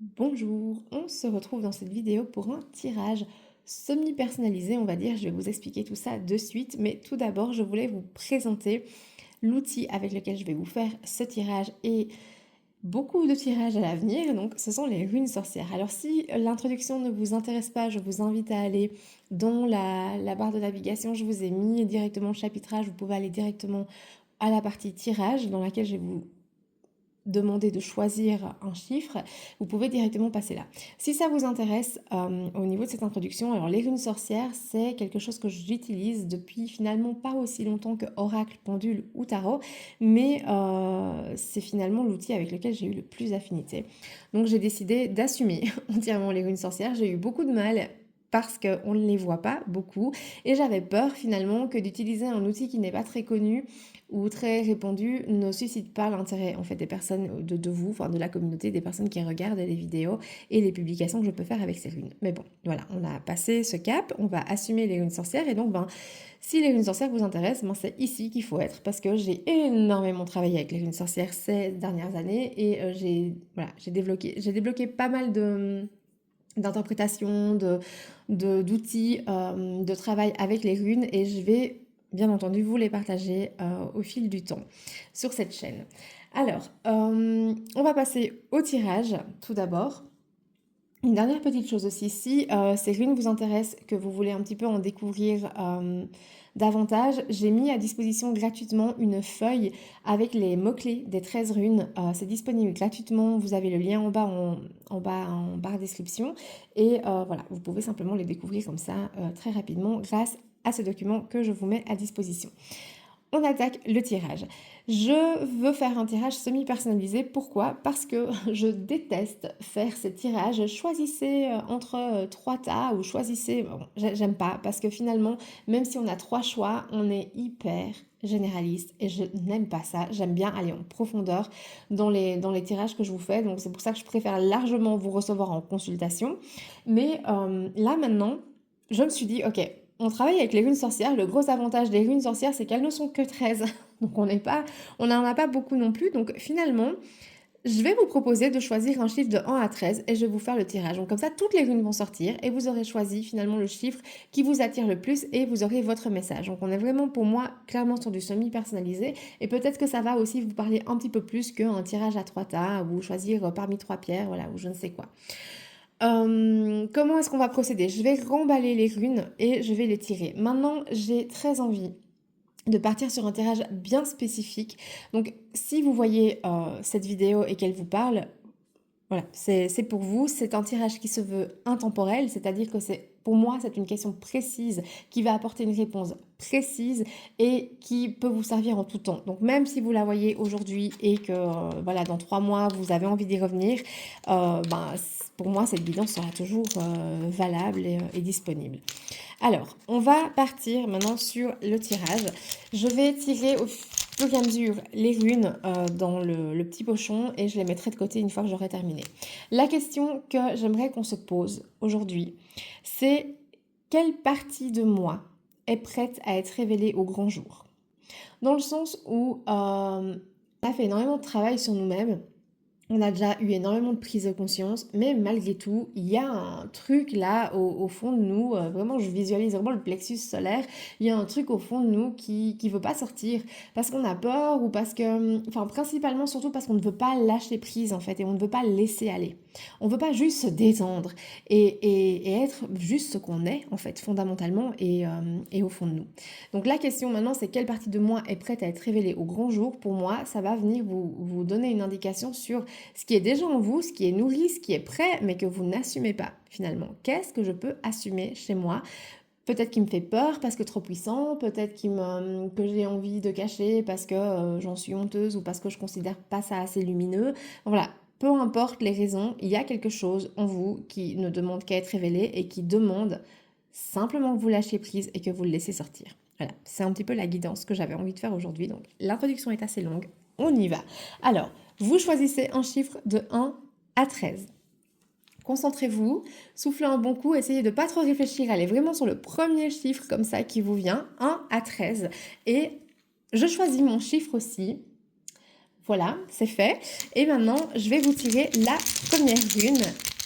Bonjour, on se retrouve dans cette vidéo pour un tirage semi-personnalisé, on va dire. Je vais vous expliquer tout ça de suite, mais tout d'abord, je voulais vous présenter l'outil avec lequel je vais vous faire ce tirage et beaucoup de tirages à l'avenir. Donc, ce sont les runes sorcières. Alors, si l'introduction ne vous intéresse pas, je vous invite à aller dans la barre de navigation. Je vous ai mis directement le chapitrage. Vous pouvez aller directement à la partie tirage dans laquelle je vais vous demander de choisir un chiffre, vous pouvez directement passer là. Si ça vous intéresse, au niveau de cette introduction, alors les runes sorcières, c'est quelque chose que j'utilise depuis finalement pas aussi longtemps que Oracle, Pendule ou Tarot, mais c'est finalement l'outil avec lequel j'ai eu le plus d'affinité. Donc j'ai décidé d'assumer entièrement les runes sorcières. J'ai eu beaucoup de mal parce qu'on ne les voit pas beaucoup et j'avais peur finalement que d'utiliser un outil qui n'est pas très connu ou très répandu ne suscite pas l'intérêt en fait des personnes de vous, enfin de la communauté, des personnes qui regardent les vidéos et les publications que je peux faire avec ces runes. Mais bon, voilà, on a passé ce cap, on va assumer les runes sorcières et donc si les runes sorcières vous intéressent, c'est ici qu'il faut être parce que j'ai énormément travaillé avec les runes sorcières ces dernières années et j'ai débloqué pas mal d'interprétations, d'outils de travail avec les runes et je vais bien entendu vous les partager au fil du temps sur cette chaîne. Alors, on va passer au tirage tout d'abord. Une dernière petite chose aussi, si ces runes vous intéressent, que vous voulez un petit peu en découvrir davantage, j'ai mis à disposition gratuitement une feuille avec les mots-clés des 13 runes. C'est disponible gratuitement, vous avez le lien en bas en barre description. Et voilà, vous pouvez simplement les découvrir comme ça très rapidement grâce à ce document que je vous mets à disposition. On attaque le tirage. Je veux faire un tirage semi-personnalisé. Pourquoi? Parce que je déteste faire ces tirages. Choisissez entre trois tas ou choisissez... Bon, j'aime pas parce que finalement, même si on a trois choix, on est hyper généraliste et je n'aime pas ça. J'aime bien aller en profondeur dans les tirages que je vous fais. Donc c'est pour ça que je préfère largement vous recevoir en consultation. Mais là maintenant, je me suis dit, ok, on travaille avec les runes sorcières. Le gros avantage des runes sorcières, c'est qu'elles ne sont que 13. Donc on n'en a pas beaucoup non plus. Donc finalement, je vais vous proposer de choisir un chiffre de 1 à 13 et je vais vous faire le tirage. Donc comme ça, toutes les runes vont sortir et vous aurez choisi finalement le chiffre qui vous attire le plus et vous aurez votre message. Donc on est vraiment pour moi clairement sur du semi-personnalisé et peut-être que ça va aussi vous parler un petit peu plus qu'un tirage à 3 tas ou choisir parmi 3 pierres, voilà, ou je ne sais quoi. Comment est-ce qu'on va procéder? Je vais remballer les runes et je vais les tirer. Maintenant, j'ai très envie de partir sur un tirage bien spécifique. Donc, si vous voyez cette vidéo et qu'elle vous parle, voilà, c'est pour vous. C'est un tirage qui se veut intemporel, c'est-à-dire que pour moi, c'est une question précise qui va apporter une réponse précise et qui peut vous servir en tout temps. Donc, même si vous la voyez aujourd'hui et que, voilà, dans 3 mois, vous avez envie d'y revenir, pour moi, cette guidance sera toujours valable et disponible. Alors, on va partir maintenant sur le tirage. Je vais tirer au fur et à mesure les runes dans le petit pochon et je les mettrai de côté une fois que j'aurai terminé. La question que j'aimerais qu'on se pose aujourd'hui, c'est quelle partie de moi est prête à être révélée au grand jour? Dans le sens où on a fait énormément de travail sur nous-mêmes. On a déjà eu énormément de prise de conscience, mais malgré tout, il y a un truc là au fond de nous, vraiment je visualise vraiment le plexus solaire, il y a un truc au fond de nous qui veut pas sortir, parce qu'on a peur ou parce que, enfin principalement surtout parce qu'on ne veut pas lâcher prise en fait, et on ne veut pas laisser aller. On ne veut pas juste se détendre et être juste ce qu'on est en fait, fondamentalement et au fond de nous. Donc la question maintenant c'est quelle partie de moi est prête à être révélée au grand jour? Pour moi, ça va venir vous donner une indication sur ce qui est déjà en vous, ce qui est nourri, ce qui est prêt, mais que vous n'assumez pas finalement. Qu'est-ce que je peux assumer chez moi? Peut-être qu'il me fait peur parce que trop puissant, peut-être que j'ai envie de cacher parce que j'en suis honteuse ou parce que je considère pas ça assez lumineux. Voilà, peu importe les raisons, il y a quelque chose en vous qui ne demande qu'à être révélé et qui demande simplement que vous lâchiez prise et que vous le laissez sortir. Voilà, c'est un petit peu la guidance que j'avais envie de faire aujourd'hui. Donc l'introduction est assez longue, on y va. Alors, vous choisissez un chiffre de 1 à 13. Concentrez-vous, soufflez un bon coup, essayez de ne pas trop réfléchir, allez vraiment sur le premier chiffre comme ça qui vous vient, 1 à 13. Et je choisis mon chiffre aussi Voilà, c'est fait. Et maintenant, je vais vous tirer la première rune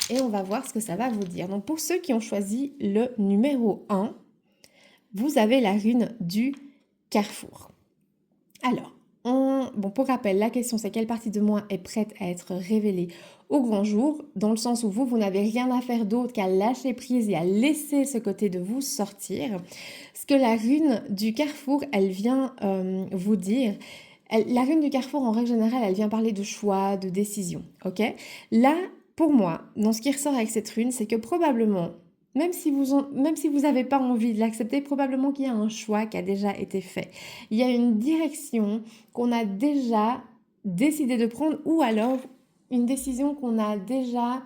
et on va voir ce que ça va vous dire. Donc pour ceux qui ont choisi le numéro 1, vous avez la rune du carrefour. Alors, bon, pour rappel, la question c'est quelle partie de moi est prête à être révélée au grand jour, dans le sens où vous n'avez rien à faire d'autre qu'à lâcher prise et à laisser ce côté de vous sortir. Ce que la rune du carrefour, elle vient vous dire, la rune du carrefour, en règle générale, elle vient parler de choix, de décision, ok? Là, pour moi, dans ce qui ressort avec cette rune, c'est que probablement, même si vous n'avez pas envie de l'accepter, probablement qu'il y a un choix qui a déjà été fait. Il y a une direction qu'on a déjà décidé de prendre ou alors une décision qu'on a déjà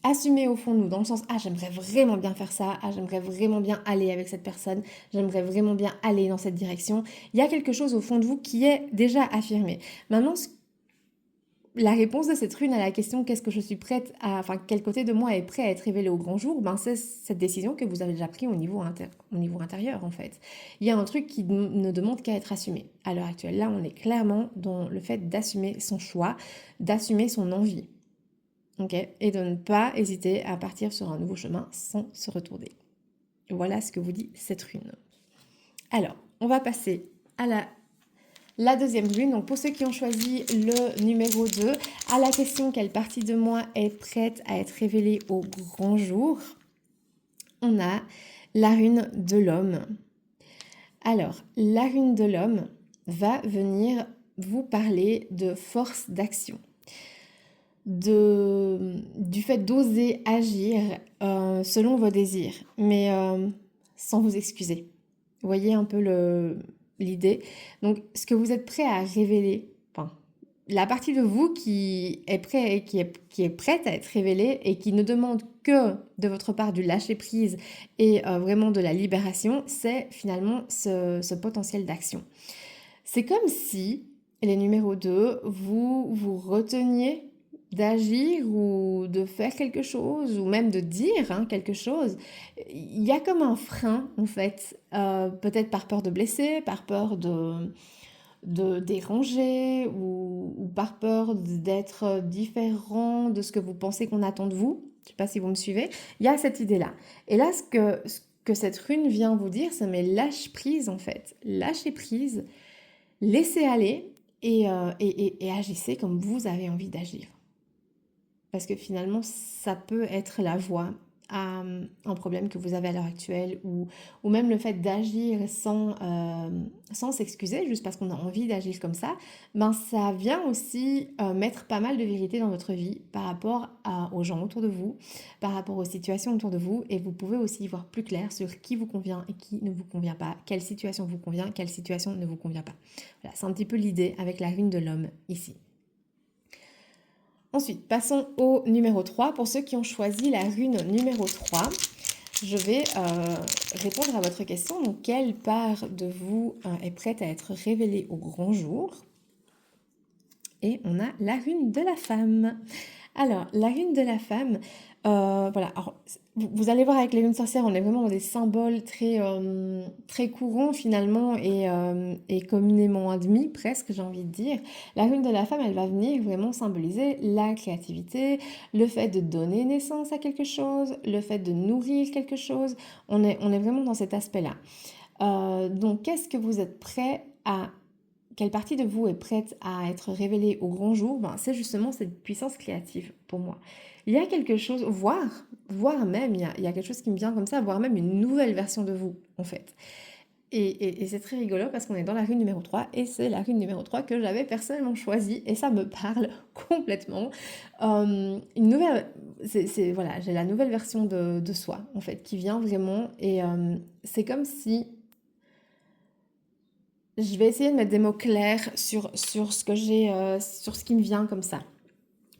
assumée au fond de nous, dans le sens, ah, j'aimerais vraiment bien faire ça, ah, j'aimerais vraiment bien aller avec cette personne, j'aimerais vraiment bien aller dans cette direction. Il y a quelque chose au fond de vous qui est déjà affirmé. Maintenant, la réponse de cette rune à la question qu'est-ce que je suis prête à, enfin quel côté de moi est prêt à être révélé au grand jour, ben c'est cette décision que vous avez déjà prise au niveau intérieur en fait. Il y a un truc qui ne demande qu'à être assumé. À l'heure actuelle, là on est clairement dans le fait d'assumer son choix, d'assumer son envie, ok, et de ne pas hésiter à partir sur un nouveau chemin sans se retourner. Voilà ce que vous dit cette rune. Alors, on va passer à la deuxième rune. Donc pour ceux qui ont choisi le numéro 2, à la question quelle partie de moi est prête à être révélée au grand jour, on a la rune de l'homme. Alors, la rune de l'homme va venir vous parler de force d'action, du fait d'oser agir selon vos désirs, mais sans vous excuser. Vous voyez un peu l'idée. Donc, ce que vous êtes prêt à révéler, enfin, la partie de vous qui est prête à être révélée et qui ne demande que de votre part du lâcher-prise et vraiment de la libération, c'est finalement ce potentiel d'action. C'est comme si, les numéros 2, vous reteniez d'agir ou de faire quelque chose ou même de dire quelque chose. Il y a comme un frein en fait, peut-être par peur de blesser, par peur de déranger ou par peur d'être différent de ce que vous pensez qu'on attend de vous. Je ne sais pas si vous me suivez. Il y a cette idée-là. Et là, ce que cette rune vient vous dire, c'est mais lâche prise en fait. Lâchez prise, laissez aller et agissez comme vous avez envie d'agir. Parce que finalement, ça peut être la voie à un problème que vous avez à l'heure actuelle ou même le fait d'agir sans s'excuser, juste parce qu'on a envie d'agir comme ça, ben ça vient aussi mettre pas mal de vérité dans votre vie par rapport aux gens autour de vous, par rapport aux situations autour de vous, et vous pouvez aussi y voir plus clair sur qui vous convient et qui ne vous convient pas, quelle situation vous convient, quelle situation ne vous convient pas. Voilà, c'est un petit peu l'idée avec la rune de l'homme ici. Ensuite, passons au numéro 3. Pour ceux qui ont choisi la rune numéro 3, je vais répondre à votre question. Donc, quelle part de vous est prête à être révélée au grand jour? Et on a la rune de la femme. Alors, la rune de la femme, voilà. Alors, vous allez voir avec les runes sorcières, on est vraiment dans des symboles très courants finalement et communément admis presque, j'ai envie de dire. La rune de la femme, elle va venir vraiment symboliser la créativité, le fait de donner naissance à quelque chose, le fait de nourrir quelque chose. On est vraiment dans cet aspect-là. Donc, qu'est-ce que vous êtes prêt à... Quelle partie de vous est prête à être révélée au grand jour? Ben, c'est justement cette puissance créative pour moi. Il y a quelque chose, voire même, il y a quelque chose qui me vient comme ça, voire même une nouvelle version de vous, en fait. Et c'est très rigolo parce qu'on est dans la rune numéro 3 et c'est la rune numéro 3 que j'avais personnellement choisie et ça me parle complètement. Une nouvelle, voilà, j'ai la nouvelle version de soi, en fait, qui vient vraiment et c'est comme si... Je vais essayer de mettre des mots clairs sur ce que j'ai, sur ce qui me vient comme ça,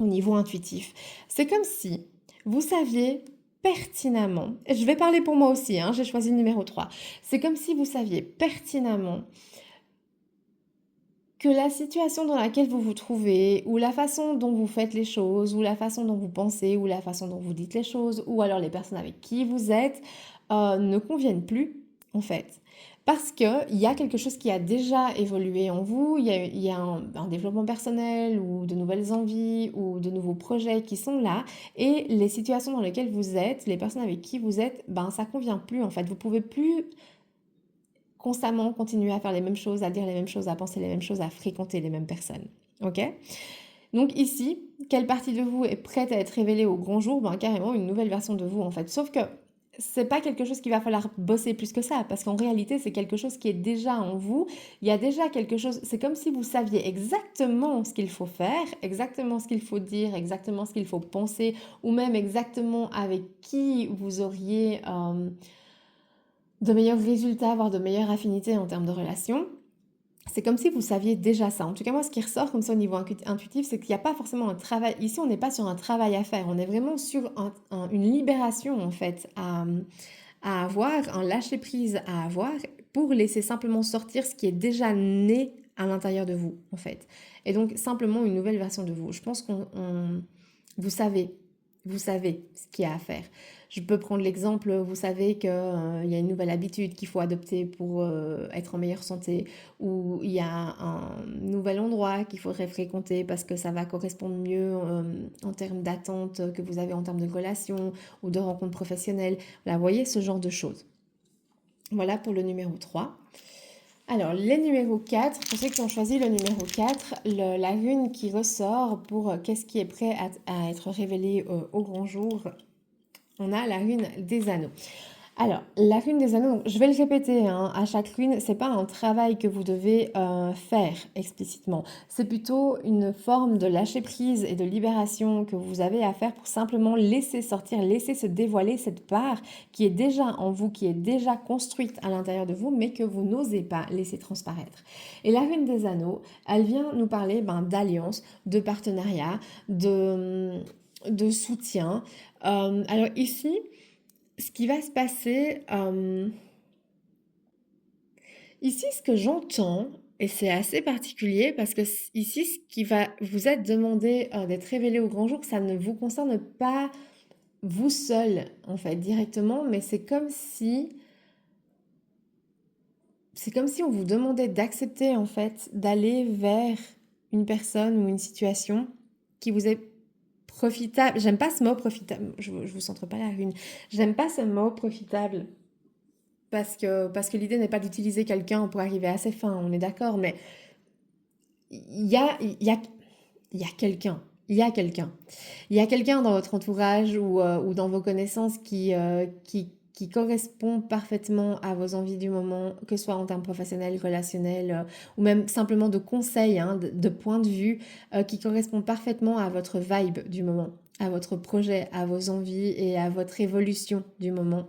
au niveau intuitif. C'est comme si vous saviez pertinemment, et je vais parler pour moi aussi, j'ai choisi le numéro 3. C'est comme si vous saviez pertinemment que la situation dans laquelle vous vous trouvez, ou la façon dont vous faites les choses, ou la façon dont vous pensez, ou la façon dont vous dites les choses, ou alors les personnes avec qui vous êtes, ne conviennent plus, en fait. Parce qu'il y a quelque chose qui a déjà évolué en vous, il y a un développement personnel ou de nouvelles envies ou de nouveaux projets qui sont là et les situations dans lesquelles vous êtes, les personnes avec qui vous êtes, ben ça convient plus en fait. Vous pouvez plus constamment continuer à faire les mêmes choses, à dire les mêmes choses, à penser les mêmes choses, à fréquenter les mêmes personnes. Ok? Donc ici, quelle partie de vous est prête à être révélée au grand jour? Ben carrément une nouvelle version de vous en fait. Sauf que c'est pas quelque chose qu'il va falloir bosser plus que ça, parce qu'en réalité, c'est quelque chose qui est déjà en vous. Il y a déjà quelque chose, c'est comme si vous saviez exactement ce qu'il faut faire, exactement ce qu'il faut dire, exactement ce qu'il faut penser, ou même exactement avec qui vous auriez de meilleurs résultats, voire de meilleures affinités en termes de relations. C'est comme si vous saviez déjà ça. En tout cas, moi, ce qui ressort comme ça au niveau intuitif, c'est qu'il n'y a pas forcément un travail. Ici, on n'est pas sur un travail à faire. On est vraiment sur une libération, en fait, à avoir, un lâcher-prise à avoir pour laisser simplement sortir ce qui est déjà né à l'intérieur de vous, en fait. Et donc, simplement une nouvelle version de vous. Je pense vous savez, vous savez ce qu'il y a à faire. Je peux prendre l'exemple, vous savez qu'il y a une nouvelle habitude qu'il faut adopter pour être en meilleure santé, ou il y a un nouvel endroit qu'il faudrait fréquenter parce que ça va correspondre mieux en termes d'attente que vous avez en termes de relations ou de rencontres professionnelles. Voilà, vous voyez ce genre de choses. Voilà pour le numéro 3. Alors, les numéros 4, pour ceux qui ont choisi le numéro 4, la rune qui ressort pour qu'est-ce qui est prêt à être révélé au grand jour, on a la rune des anneaux. Alors, la rune des anneaux, je vais le répéter, hein, à chaque rune, c'est pas un travail que vous devez faire explicitement. C'est plutôt une forme de lâcher prise et de libération que vous avez à faire pour simplement laisser sortir, laisser se dévoiler cette part qui est déjà en vous, qui est déjà construite à l'intérieur de vous, mais que vous n'osez pas laisser transparaître. Et la rune des anneaux, elle vient nous parler d'alliance, de partenariat, de soutien. Alors ici, ce qui va se passer, ici, ce que j'entends, et c'est assez particulier parce que ici, ce qui va vous être demandé d'être révélé au grand jour, ça ne vous concerne pas vous seul, en fait, directement, mais c'est comme si on vous demandait d'accepter, en fait, d'aller vers une personne ou une situation qui vous est profitable. J'aime pas ce mot profitable, je vous centre pas la rune. J'aime pas ce mot profitable parce que l'idée n'est pas d'utiliser quelqu'un pour arriver à ses fins, on est d'accord, mais il y a quelqu'un. Il y a quelqu'un. Il y a quelqu'un dans votre entourage ou dans vos connaissances qui correspond parfaitement à vos envies du moment, que ce soit en termes professionnels, relationnels, ou même simplement de conseils, hein, de points de vue, qui correspond parfaitement à votre vibe du moment, à votre projet, à vos envies et à votre évolution du moment.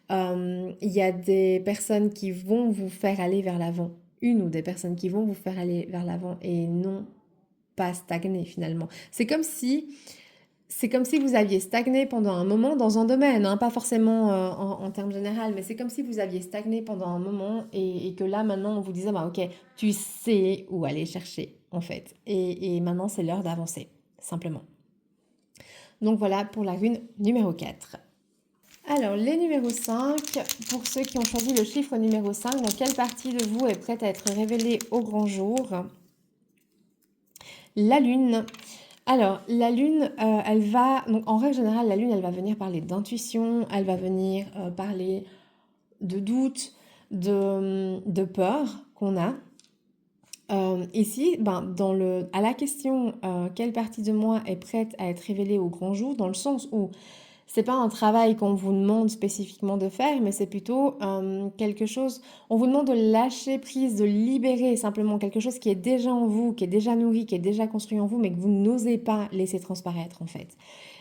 Il y a des personnes qui vont vous faire aller vers l'avant, une ou des personnes qui vont vous faire aller vers l'avant et non pas stagner finalement. C'est comme si vous aviez stagné pendant un moment dans un domaine, hein, pas forcément en termes généraux, mais c'est comme si vous aviez stagné pendant un moment et que là maintenant on vous disait bah ok, tu sais où aller chercher en fait et maintenant c'est l'heure d'avancer simplement. Donc voilà pour la rune numéro 4. Alors, les numéros 5, pour ceux qui ont choisi le chiffre numéro 5, dans quelle partie de vous est prête à être révélée au grand jour? La lune. Alors, la lune, elle va... Donc, en règle générale, la lune, elle va venir parler d'intuition, elle va venir parler de doute, de peur qu'on a. Ici, à la question quelle partie de moi est prête à être révélée au grand jour, dans le sens où c'est pas un travail qu'on vous demande spécifiquement de faire, mais c'est plutôt quelque chose, on vous demande de lâcher prise, de libérer simplement quelque chose qui est déjà en vous, qui est déjà nourri, qui est déjà construit en vous, mais que vous n'osez pas laisser transparaître en fait.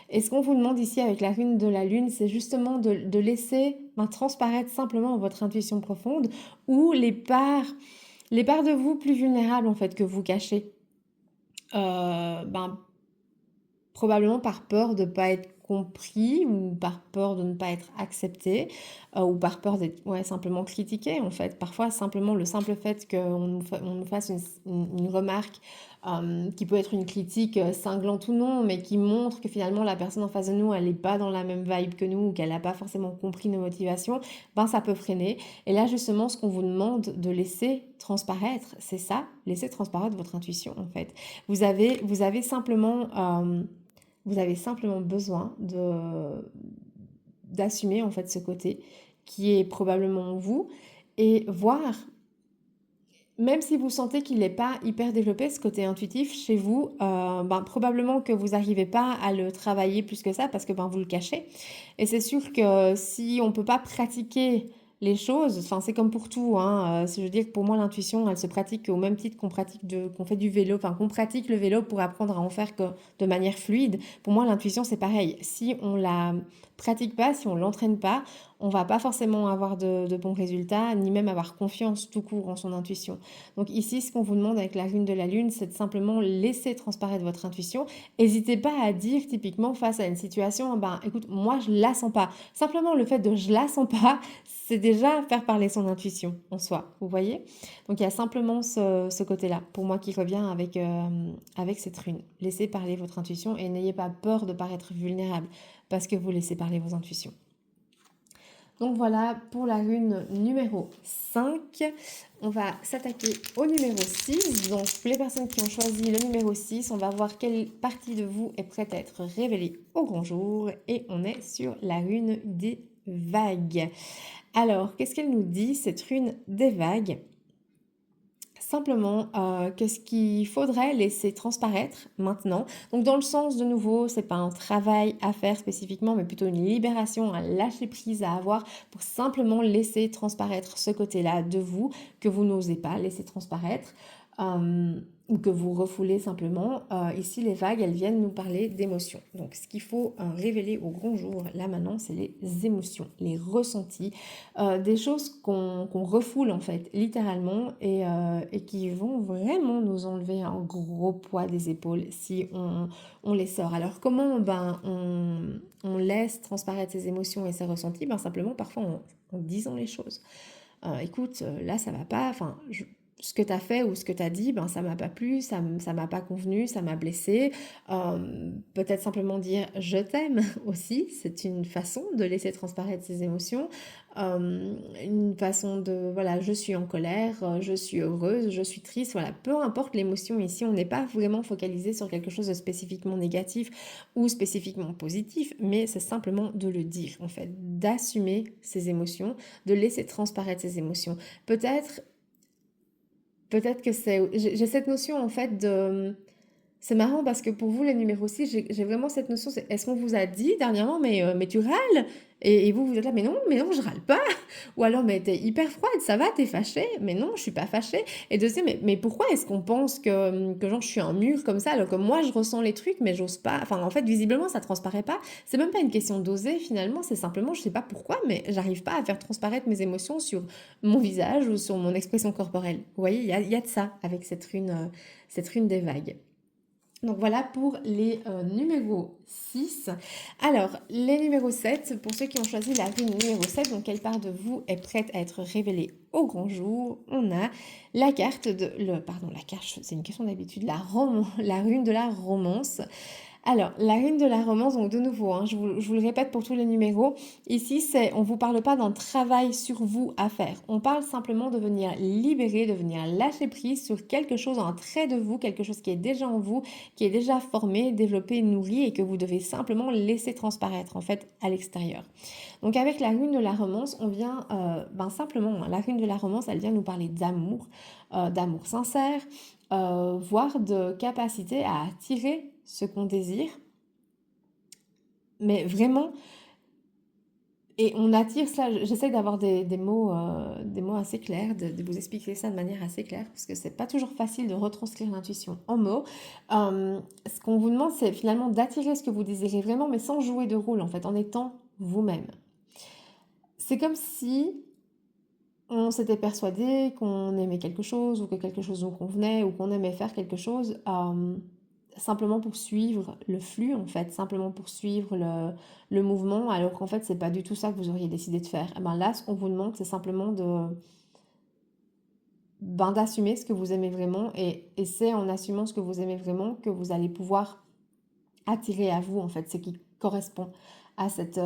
Et ce qu'on vous demande ici avec la rune de la lune, c'est justement de laisser transparaître simplement votre intuition profonde ou les parts de vous plus vulnérables en fait que vous cachez. Probablement par peur de ne pas être compris ou par peur de ne pas être accepté ou par peur d'être simplement critiqué en fait. Parfois simplement le simple fait qu'on nous fasse une remarque qui peut être une critique cinglante ou non, mais qui montre que finalement la personne en face de nous, elle n'est pas dans la même vibe que nous, ou qu'elle n'a pas forcément compris nos motivations, ben ça peut freiner. Et là, justement, ce qu'on vous demande de laisser transparaître, c'est ça, laisser transparaître votre intuition, en fait. Vous avez simplement besoin d'assumer, en fait, ce côté qui est probablement vous, et voir, même si vous sentez qu'il n'est pas hyper développé, ce côté intuitif chez vous, ben, probablement que vous n'arrivez pas à le travailler plus que ça parce que ben, vous le cachez. Et c'est sûr que si on ne peut pas pratiquer les choses, enfin c'est comme pour tout, hein, je veux dire que pour moi l'intuition elle se pratique au même titre qu'on fait du vélo, enfin qu'on pratique le vélo pour apprendre à en faire que de manière fluide. Pour moi l'intuition c'est pareil. Si on la pratique pas, si on l'entraîne pas, on va pas forcément avoir de bons résultats, ni même avoir confiance tout court en son intuition. Donc ici, ce qu'on vous demande avec la rune de la lune, c'est de simplement laisser transparaître votre intuition. N'hésitez pas à dire typiquement face à une situation, ben écoute, moi je la sens pas. Simplement le fait de je la sens pas, c'est déjà faire parler son intuition en soi, vous voyez. Donc il y a simplement ce côté-là, pour moi, qui revient avec cette rune. Laissez parler votre intuition et n'ayez pas peur de paraître vulnérable parce que vous laissez parler vos intuitions. Donc voilà pour la rune numéro 5. On va s'attaquer au numéro 6. Donc les personnes qui ont choisi le numéro 6, on va voir quelle partie de vous est prête à être révélée au grand jour. Et on est sur la rune des vagues. Alors, qu'est-ce qu'elle nous dit, cette rune des vagues? Simplement, qu'est-ce qu'il faudrait laisser transparaître maintenant. Donc dans le sens, de nouveau, c'est pas un travail à faire spécifiquement, mais plutôt une libération, un lâcher prise à avoir pour simplement laisser transparaître ce côté-là de vous que vous n'osez pas laisser transparaître. Ou que vous refoulez simplement. Ici, les vagues, elles viennent nous parler d'émotions. Donc, ce qu'il faut révéler au grand jour, là maintenant, c'est les émotions, les ressentis, des choses qu'on refoule en fait, littéralement, et qui vont vraiment nous enlever un gros poids des épaules si on les sort. Alors, comment on laisse transparaître ses émotions et ses ressentis? Ben, simplement, parfois, en disant les choses. Écoute, là, ça va pas, enfin, ce que tu as fait ou ce que tu as dit, ben, ça m'a pas plu, ça m'a pas convenu, ça m'a blessé. Peut-être simplement dire je t'aime aussi, c'est une façon de laisser transparaître ses émotions. Une façon de, voilà, je suis en colère, je suis heureuse, je suis triste, voilà, peu importe l'émotion ici, on n'est pas vraiment focalisé sur quelque chose de spécifiquement négatif ou spécifiquement positif, mais c'est simplement de le dire, en fait, d'assumer ses émotions, de laisser transparaître ses émotions. Peut-être que j'ai cette notion en fait de... C'est marrant parce que pour vous, les numéros 6, j'ai vraiment cette notion, est-ce qu'on vous a dit dernièrement, mais tu râles? Et vous, vous êtes là, mais non, je râle pas. Ou alors, mais t'es hyper froide, ça va, t'es fâchée? Mais non, je suis pas fâchée. Et de se dire, mais pourquoi est-ce qu'on pense que genre je suis un mur comme ça, alors que moi je ressens les trucs, mais j'ose pas. Enfin, en fait, visiblement, ça transparaît pas. C'est même pas une question d'oser finalement, c'est simplement, je sais pas pourquoi, mais j'arrive pas à faire transparaître mes émotions sur mon visage ou sur mon expression corporelle. Vous voyez, il y a de ça avec cette rune des vagues. Donc voilà pour les numéros 6. Alors, les numéros 7, pour ceux qui ont choisi la rune numéro 7, donc quelle part de vous est prête à être révélée au grand jour? On a la carte la carte, c'est une question d'habitude, la rune de la romance. Alors, la rune de la romance, donc de nouveau, hein, je vous le répète pour tous les numéros, ici, on ne vous parle pas d'un travail sur vous à faire. On parle simplement de venir libérer, de venir lâcher prise sur quelque chose, un trait de vous, quelque chose qui est déjà en vous, qui est déjà formé, développé, nourri et que vous devez simplement laisser transparaître en fait à l'extérieur. Donc avec la rune de la romance, on vient simplement, hein, la rune de la romance, elle vient nous parler d'amour sincère, voire de capacité à attirer ce qu'on désire. Mais vraiment, et on attire ça, j'essaie d'avoir des mots assez clairs, de vous expliquer ça de manière assez claire, parce que c'est pas toujours facile de retranscrire l'intuition en mots. Ce qu'on vous demande, c'est finalement d'attirer ce que vous désirez vraiment, mais sans jouer de rôle, en fait, en étant vous-même. C'est comme si on s'était persuadé qu'on aimait quelque chose, ou que quelque chose nous convenait, ou qu'on aimait faire quelque chose, simplement pour suivre le flux, en fait, simplement pour suivre le mouvement, alors qu'en fait, c'est pas du tout ça que vous auriez décidé de faire. Et ben là, ce qu'on vous demande, c'est simplement d'assumer ce que vous aimez vraiment et c'est en assumant ce que vous aimez vraiment que vous allez pouvoir attirer à vous en fait ce qui correspond à cette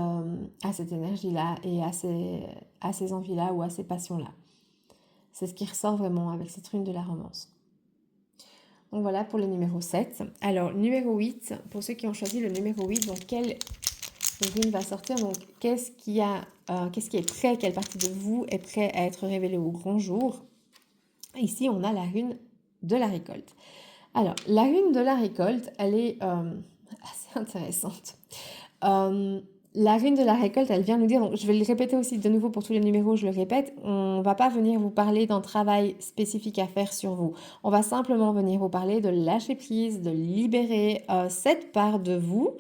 énergie-là et à ces envies-là ou à ces passions-là. C'est ce qui ressort vraiment avec cette rune de la romance. Donc voilà pour le numéro 7. Alors numéro 8, pour ceux qui ont choisi le numéro 8, donc quelle rune va sortir? Donc qu'est-ce qui est prêt, quelle partie de vous est prêt à être révélée au grand jour? Ici on a la rune de la récolte. Alors la rune de la récolte, elle est assez intéressante. La rune de la récolte, elle vient nous dire, donc je vais le répéter aussi de nouveau pour tous les numéros, je le répète, on ne va pas venir vous parler d'un travail spécifique à faire sur vous. On va simplement venir vous parler de lâcher prise, de libérer cette part de vous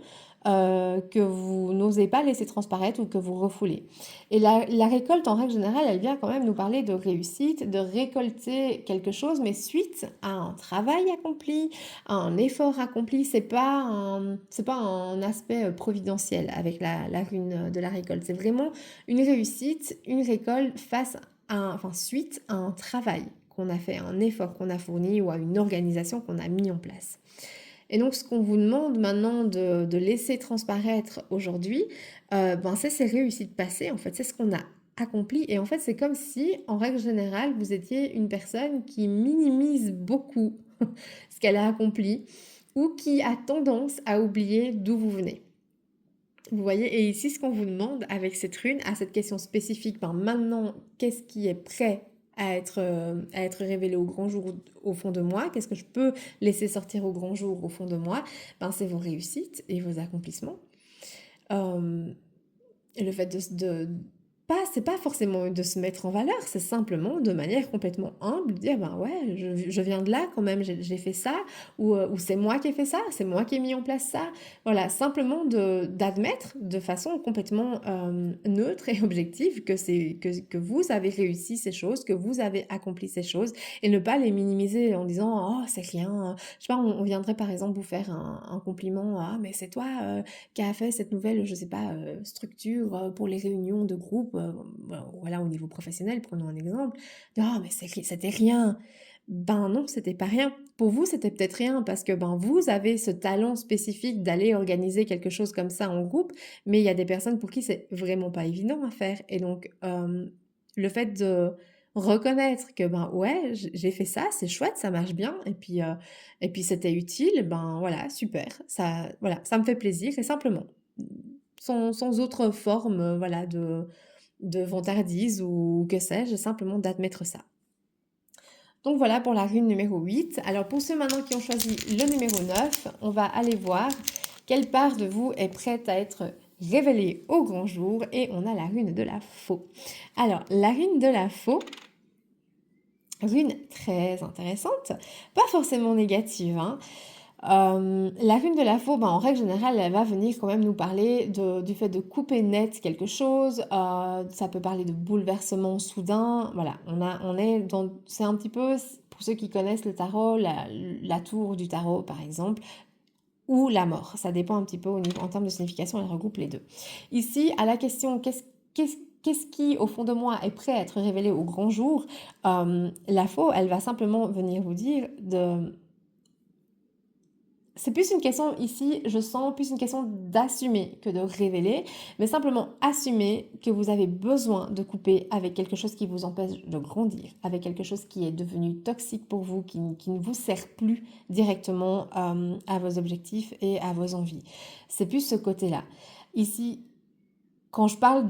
que vous n'osez pas laisser transparaître ou que vous refoulez. Et la récolte, en règle générale, elle vient quand même nous parler de réussite, de récolter quelque chose, mais suite à un travail accompli, à un effort accompli. C'est pas un aspect providentiel avec la rune de la récolte. C'est vraiment une réussite, une récolte suite à un travail qu'on a fait, un effort qu'on a fourni ou à une organisation qu'on a mis en place. Et donc, ce qu'on vous demande maintenant de laisser transparaître aujourd'hui, c'est ces réussites passées. En fait, c'est ce qu'on a accompli. Et en fait, c'est comme si, en règle générale, vous étiez une personne qui minimise beaucoup ce qu'elle a accompli ou qui a tendance à oublier d'où vous venez. Vous voyez, et ici, ce qu'on vous demande avec cette rune, à cette question spécifique, maintenant, qu'est-ce qui est prêt à être révélé au grand jour au fond de moi? Qu'est-ce que je peux laisser sortir au grand jour au fond de moi? C'est vos réussites et vos accomplissements. Et le fait c'est pas forcément de se mettre en valeur, c'est simplement de manière complètement humble, de dire ouais, je viens de là quand même, j'ai fait ça, ou c'est moi qui ai fait ça, c'est moi qui ai mis en place ça. Voilà, simplement d'admettre de façon complètement neutre et objective que vous avez réussi ces choses, que vous avez accompli ces choses, et ne pas les minimiser en disant oh c'est rien. Je sais pas, on viendrait par exemple vous faire un compliment, ah mais c'est toi qui a fait cette nouvelle, je sais pas, structure pour les réunions de groupe, voilà, au niveau professionnel, prenons un exemple. Ah, mais c'était rien. Ben non, c'était pas rien. Pour vous, c'était peut-être rien parce que vous avez ce talent spécifique d'aller organiser quelque chose comme ça en groupe, mais il y a des personnes pour qui c'est vraiment pas évident à faire. Et donc, le fait de reconnaître que ouais, j'ai fait ça, c'est chouette, ça marche bien, et puis c'était utile, voilà, super, voilà, ça me fait plaisir, et simplement, sans autre forme, voilà, de vantardise ou que sais-je, simplement d'admettre ça. Donc voilà pour la rune numéro 8. Alors pour ceux maintenant qui ont choisi le numéro 9, on va aller voir quelle part de vous est prête à être révélée au grand jour, et on a la rune de la faux. Alors la rune de la faux, rune très intéressante, pas forcément négative, hein. La rune de la faux, en règle générale, elle va venir quand même nous parler du fait de couper net quelque chose. Ça peut parler de bouleversement soudain. Voilà, c'est un petit peu, pour ceux qui connaissent le tarot, la tour du tarot par exemple, ou la mort. Ça dépend un petit peu en termes de signification, elle regroupe les deux. Ici, à la question qu'est-ce qui, au fond de moi, est prêt à être révélé au grand jour, la faux, elle va simplement venir vous dire c'est plus une question ici, je sens plus une question d'assumer que de révéler, mais simplement assumer que vous avez besoin de couper avec quelque chose qui vous empêche de grandir, avec quelque chose qui est devenu toxique pour vous, qui ne vous sert plus directement à vos objectifs et à vos envies. C'est plus ce côté-là. Ici, quand je parle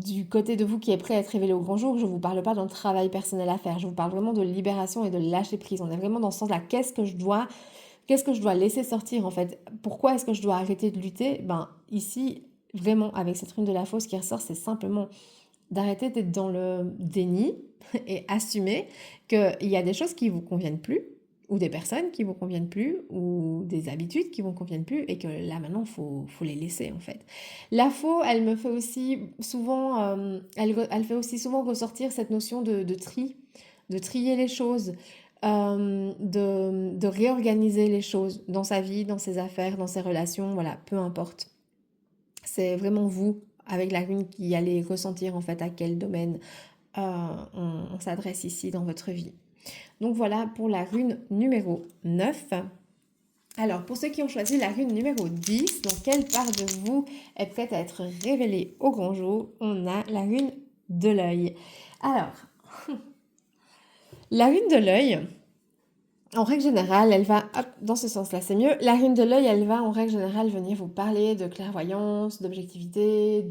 du côté de vous qui est prêt à être révélé au grand jour, je ne vous parle pas d'un travail personnel à faire, je vous parle vraiment de libération et de lâcher prise. On est vraiment dans ce sens-là. Qu'est-ce que je dois laisser sortir en fait? Pourquoi est-ce que je dois arrêter de lutter? Ici, vraiment, avec cette rune de la fausse qui ressort, c'est simplement d'arrêter d'être dans le déni et assumer qu'il y a des choses qui ne vous conviennent plus, ou des personnes qui ne vous conviennent plus, ou des habitudes qui ne vous conviennent plus, et que là maintenant, faut les laisser en fait. La faux, elle me fait aussi souvent, elle fait aussi souvent ressortir cette notion de tri, de trier les choses, de réorganiser les choses dans sa vie, dans ses affaires, dans ses relations, voilà, peu importe. C'est vraiment vous, avec la rune, qui allez ressentir en fait à quel domaine on s'adresse ici dans votre vie. Donc voilà pour la rune numéro 9. Alors, pour ceux qui ont choisi la rune numéro 10, donc quelle part de vous est prête à être révélée au grand jour? On a la rune de l'œil. Alors, la rune de l'œil, en règle générale, elle va, hop, dans ce sens-là, c'est mieux. La rune de l'œil, elle va en règle générale venir vous parler de clairvoyance, d'objectivité,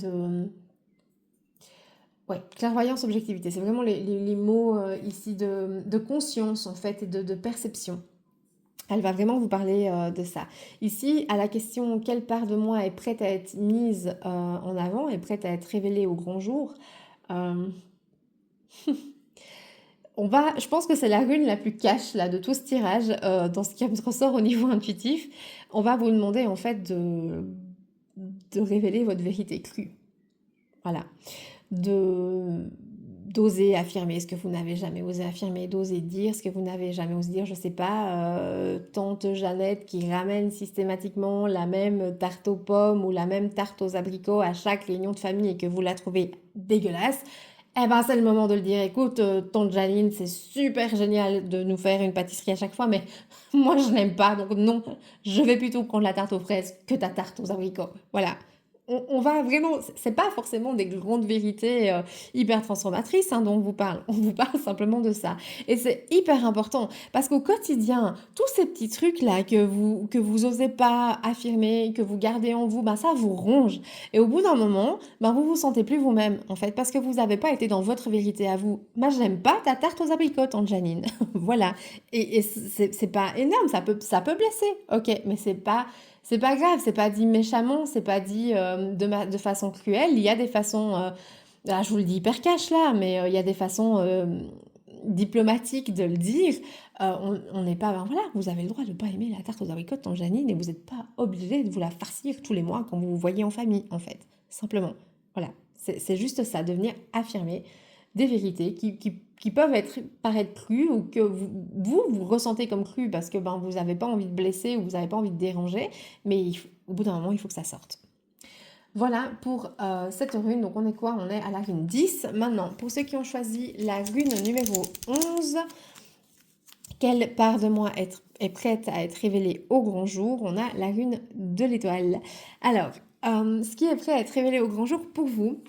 Ouais, clairvoyance, objectivité, c'est vraiment les mots ici de conscience en fait et de perception. Elle va vraiment vous parler de ça. Ici, à la question quelle part de moi est prête à être mise en avant, est prête à être révélée au grand jour, euh, je pense que c'est la rune la plus cash là, de tout ce tirage, dans ce qui me ressort au niveau intuitif. On va vous demander en fait de révéler votre vérité crue. Voilà. D'oser affirmer ce que vous n'avez jamais osé affirmer, d'oser dire ce que vous n'avez jamais osé dire. Je sais pas, tante Jeannette qui ramène systématiquement la même tarte aux pommes ou la même tarte aux abricots à chaque réunion de famille et que vous la trouvez dégueulasse. Eh ben, c'est le moment de le dire. Écoute, tante Janine, c'est super génial de nous faire une pâtisserie à chaque fois, mais moi, je n'aime pas. Donc, non, je vais plutôt prendre la tarte aux fraises que ta tarte aux abricots. Voilà. On va vraiment, c'est pas forcément des grandes vérités hyper transformatrices dont on vous parle. On vous parle simplement de ça. Et c'est hyper important parce qu'au quotidien, tous ces petits trucs là que vous osez pas affirmer, que vous gardez en vous, ben ça vous ronge. Et au bout d'un moment, ben vous vous sentez plus vous-même en fait parce que vous n'avez pas été dans votre vérité à vous. Moi, j'aime pas ta tarte aux abricots, tante Janine. Voilà. Et c'est pas énorme, ça peut blesser. Ok, mais c'est pas grave, c'est pas dit méchamment, c'est pas dit de façon cruelle. Il y a des façons, je vous le dis hyper cash là, mais il y a des façons diplomatiques de le dire. On n'est pas, ben voilà, vous avez le droit de ne pas aimer la tarte aux abricots en Janine et vous n'êtes pas obligé de vous la farcir tous les mois quand vous vous voyez en famille, en fait. Simplement. Voilà. C'est juste ça, de venir affirmer des vérités qui peuvent paraître crues ou que vous ressentez comme crues parce que ben, vous n'avez pas envie de blesser ou vous n'avez pas envie de déranger, mais au bout d'un moment, il faut que ça sorte. Voilà pour cette rune. Donc on est quoi? On est à la rune 10. Maintenant, pour ceux qui ont choisi la rune numéro 11, quelle part de moi est prête à être révélée au grand jour? On a la rune de l'étoile. Alors, ce qui est prêt à être révélé au grand jour pour vous,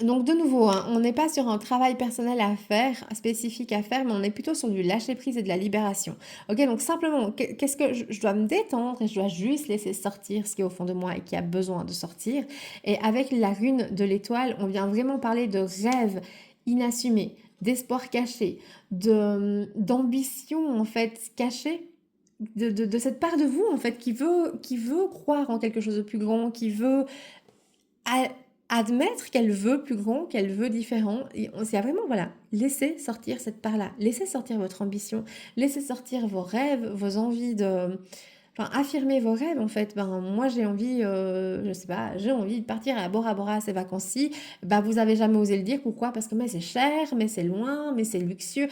donc de nouveau, on n'est pas sur un travail personnel à faire, spécifique à faire, mais on est plutôt sur du lâcher-prise et de la libération. Ok, donc simplement, qu'est-ce que je dois me détendre et je dois juste laisser sortir ce qui est au fond de moi et qui a besoin de sortir. Et avec la rune de l'étoile, on vient vraiment parler de rêves inassumés, d'espoir caché, d'ambition en fait cachée. De cette part de vous en fait qui veut croire en quelque chose de plus grand, qui veut admettre qu'elle veut plus grand, qu'elle veut différent. Et c'est vraiment, voilà, laissez sortir cette part-là. Laissez sortir votre ambition. Laissez sortir vos rêves, vos envies de... Enfin, affirmer vos rêves, en fait. Ben, moi, j'ai envie, je sais pas, j'ai envie de partir à Bora Bora à ces vacances-ci. Ben, vous avez jamais osé le dire. Pourquoi? Parce que mais c'est cher, mais c'est loin, mais c'est luxueux.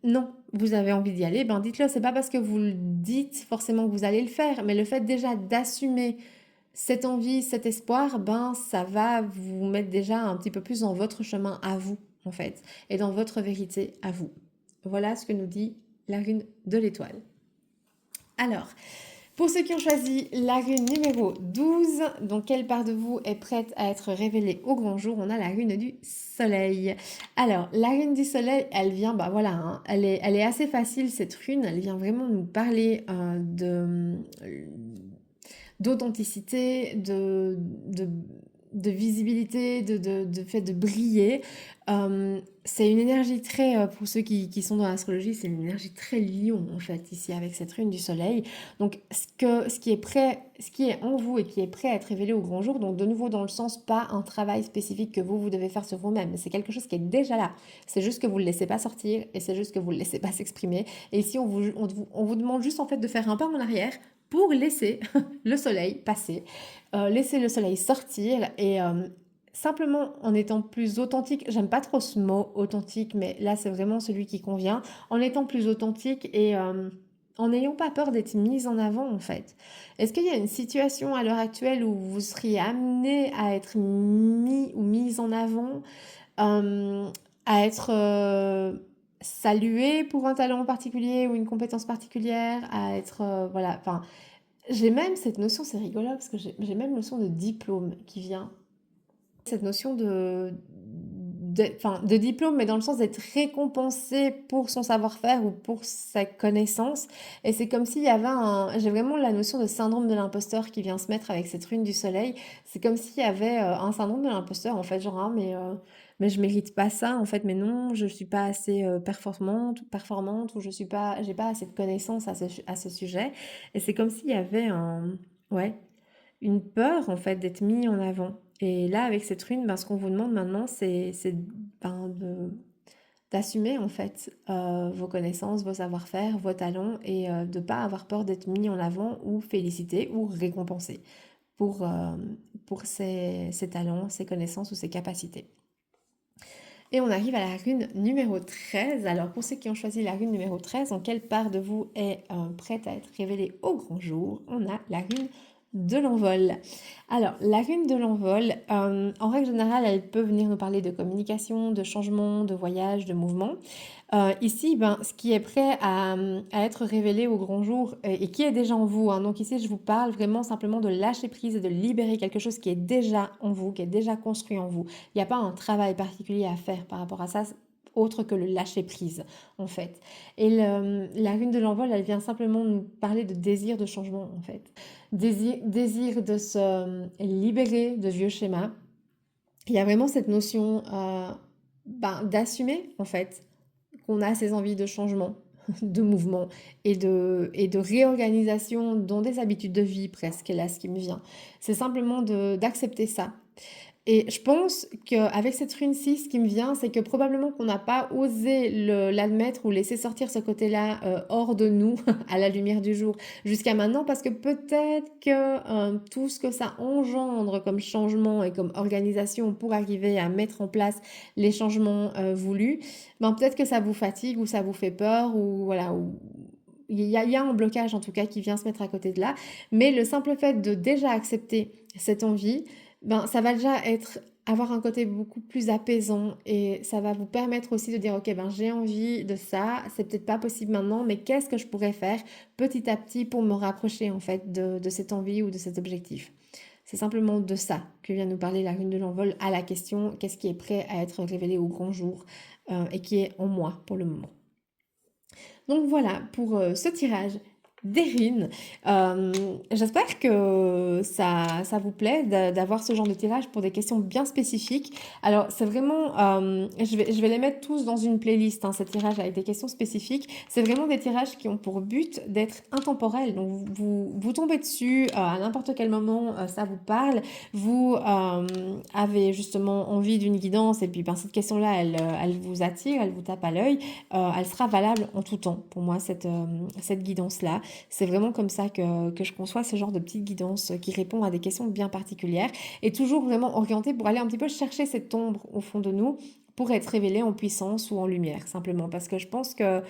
Non, vous avez envie d'y aller, ben dites-le. C'est pas parce que vous le dites forcément que vous allez le faire, mais le fait déjà d'assumer cette envie, cet espoir, ben ça va vous mettre déjà un petit peu plus dans votre chemin à vous, en fait, et dans votre vérité à vous. Voilà ce que nous dit la rune de l'étoile. Alors, pour ceux qui ont choisi la rune numéro 12, donc quelle part de vous est prête à être révélée au grand jour? On a la rune du soleil. Alors, la rune du soleil, elle vient, bah voilà, elle est assez facile cette rune, elle vient vraiment nous parler d'authenticité, de visibilité, de fait de briller. C'est une énergie très, pour ceux qui sont dans l'astrologie, c'est une énergie très lion en fait ici avec cette rune du soleil. Donc ce qui est en vous et qui est prêt à être révélé au grand jour, donc de nouveau dans le sens pas un travail spécifique que vous devez faire sur vous-même, mais c'est quelque chose qui est déjà là. C'est juste que vous ne le laissez pas sortir et c'est juste que vous ne le laissez pas s'exprimer. Et ici on vous demande juste en fait de faire un pas en arrière pour laisser le soleil passer, laisser le soleil sortir et simplement en étant plus authentique, j'aime pas trop ce mot authentique, mais là c'est vraiment celui qui convient, en étant plus authentique et en n'ayant pas peur d'être mise en avant en fait. Est-ce qu'il y a une situation à l'heure actuelle où vous seriez amené à être mis ou mise en avant à être salué pour un talent particulier ou une compétence particulière, à être, voilà, enfin, j'ai même cette notion, c'est rigolo parce que j'ai même notion de diplôme qui vient. Cette notion enfin, de diplôme, mais dans le sens d'être récompensé pour son savoir-faire ou pour sa connaissance. Et c'est comme s'il y avait j'ai vraiment la notion de syndrome de l'imposteur qui vient se mettre avec cette rune du soleil. C'est comme s'il y avait un syndrome de l'imposteur, en fait, genre, ah, mais je mérite pas ça, en fait, mais non, je suis pas assez performante, ou j'ai pas assez de connaissances à ce sujet. Et c'est comme s'il y avait ouais, une peur en fait d'être mis en avant. Et là, avec cette rune, ben, ce qu'on vous demande maintenant, c'est ben, d'assumer en fait vos connaissances, vos savoir-faire, vos talents et de ne pas avoir peur d'être mis en avant ou félicité ou récompensé pour, euh, pour ses talents, ses connaissances ou ses capacités. Et on arrive à la rune numéro 13. Alors pour ceux qui ont choisi la rune numéro 13, en quelle part de vous est prête à être révélée au grand jour? On a la rune de l'envol. Alors la rune de l'envol, en règle générale, elle peut venir nous parler de communication, de changement, de voyage, de mouvement. Ici, ben, ce qui est prêt à être révélé au grand jour et qui est déjà en vous, hein. Donc ici, je vous parle vraiment simplement de lâcher prise et de libérer quelque chose qui est déjà en vous, qui est déjà construit en vous. Il n'y a pas un travail particulier à faire par rapport à ça, autre que le lâcher prise, en fait. Et la rune de l'envol, elle vient simplement nous parler de désir de changement, en fait. Désir de se libérer de vieux schémas. Il y a vraiment cette notion ben, d'assumer, en fait, qu'on a ces envies de changement, de mouvement et de réorganisation dans des habitudes de vie presque, là ce qui me vient. C'est simplement d'accepter ça. Et je pense qu'avec cette rune-ci, ce qui me vient, c'est que probablement qu'on n'a pas osé l'admettre ou laisser sortir ce côté-là hors de nous, à la lumière du jour, jusqu'à maintenant, parce que peut-être que tout ce que ça engendre comme changement et comme organisation pour arriver à mettre en place les changements voulus, ben peut-être que ça vous fatigue ou ça vous fait peur ou voilà. Il y a un blocage en tout cas qui vient se mettre à côté de là, mais le simple fait de déjà accepter cette envie, ben, ça va déjà avoir un côté beaucoup plus apaisant et ça va vous permettre aussi de dire ok ben j'ai envie de ça, c'est peut-être pas possible maintenant mais qu'est-ce que je pourrais faire petit à petit pour me rapprocher en fait de cette envie ou de cet objectif. C'est simplement de ça que vient nous parler la rune de l'envol à la question qu'est-ce qui est prêt à être révélé au grand jour et qui est en moi pour le moment. Donc voilà pour ce tirage des runes. J'espère que ça vous plaît d'avoir ce genre de tirage pour des questions bien spécifiques. Alors c'est vraiment, je vais les mettre tous dans une playlist, hein, ces tirages avec des questions spécifiques. C'est vraiment des tirages qui ont pour but d'être intemporels. Donc vous tombez dessus à n'importe quel moment, ça vous parle. Vous avez justement envie d'une guidance et puis ben, cette question-là, elle vous attire, elle vous tape à l'œil. Elle sera valable en tout temps pour moi, cette guidance-là. C'est vraiment comme ça que je conçois ce genre de petite guidance qui répond à des questions bien particulières et toujours vraiment orientée pour aller un petit peu chercher cette ombre au fond de nous pour être révélée en puissance ou en lumière, simplement. Parce que je pense que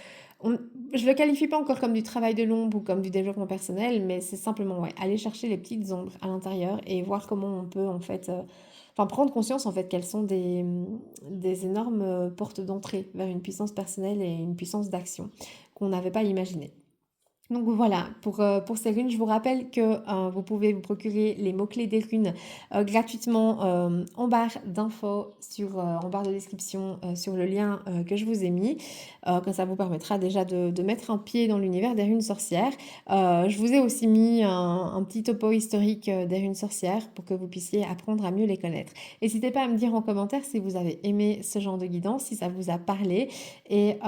je ne le qualifie pas encore comme du travail de l'ombre ou comme du développement personnel, mais c'est simplement ouais, aller chercher les petites ombres à l'intérieur et voir comment on peut en fait... enfin, prendre conscience en fait qu'elles sont des énormes portes d'entrée vers une puissance personnelle et une puissance d'action qu'on n'avait pas imaginé. Donc voilà, pour ces runes, je vous rappelle que vous pouvez vous procurer les mots-clés des runes gratuitement en barre d'infos, en barre de description sur le lien que je vous ai mis. Que ça vous permettra déjà de mettre un pied dans l'univers des runes sorcières. Je vous ai aussi mis un petit topo historique des runes sorcières pour que vous puissiez apprendre à mieux les connaître. N'hésitez pas à me dire en commentaire si vous avez aimé ce genre de guidance, si ça vous a parlé et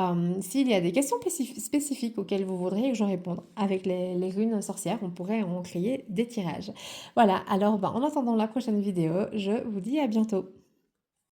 s'il y a des questions spécifiques auxquelles vous voudriez que je réponde avec les runes sorcières, on pourrait en créer des tirages. Voilà, alors en attendant la prochaine vidéo, je vous dis à bientôt.